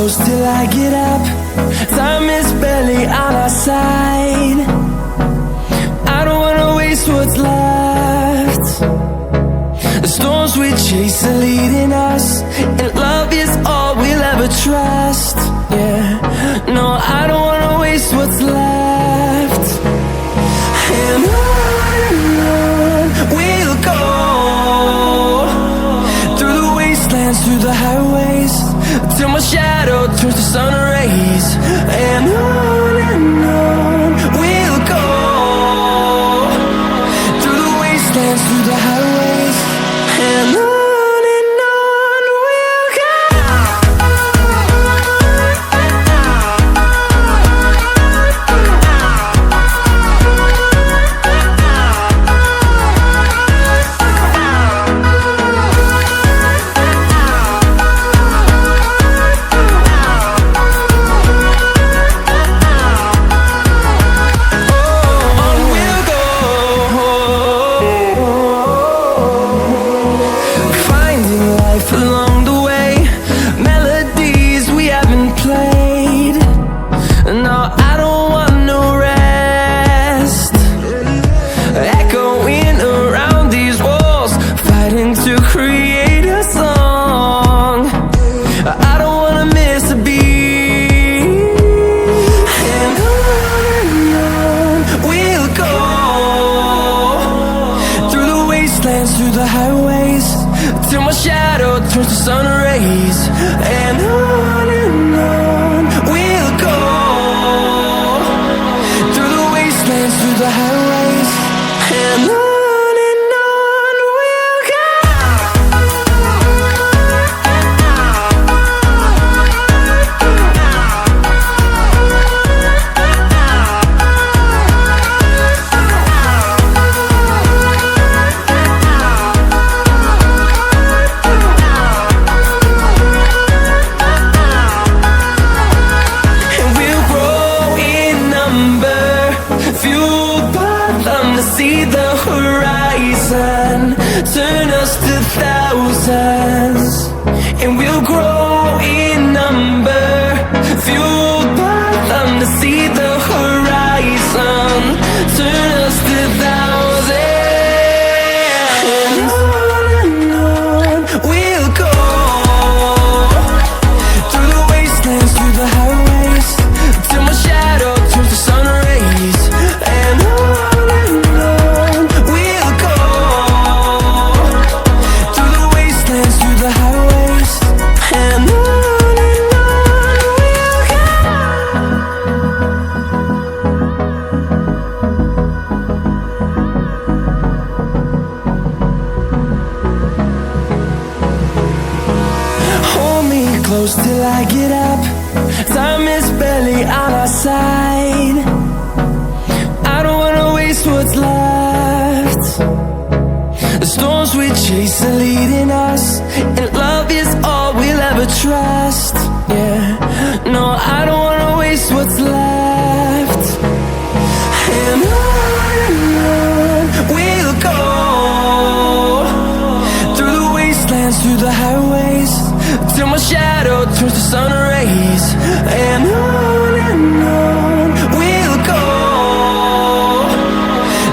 close till I get up. Time is barely on our side. I don't wanna waste what's left. The storms we chase are leading us, and love is all we'll ever trust. Yeah, no, I don't wanna waste what's left. And on we'll go, through the wastelands, through the highways, till my shadow turns to sun rays. And on we'll go, through the wastelands, through the highways, and on. Along the way, melodies we haven't played. No, I don't want no rest. Echoing around these walls, fighting to create a song. I don't wanna miss a beat. And on we'll go, through the wastelands, through the highways, till my shadow turns to sun rays. And on we'll go, through the wastelands, through the highways, and on we'll go. See the horizon, turn us to thousands, and we'll grow in number, fueled by them. To see the horizon, turn us to thousands, and on we'll go, through the wastelands, through the highways, till my shadow turns to sun rays. And on close till I get up. Time is barely on our side. I don't wanna waste what's left. The storms we chase are leading us, and love is all we'll ever trust. Yeah, no, I don't wanna waste what's left. And on we'll go, through the wastelands, through the highways, till my shadow turns to sun rays. And on we'll go,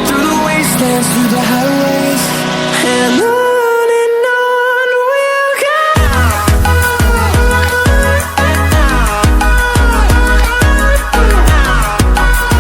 through the wastelands, through the highways, and on.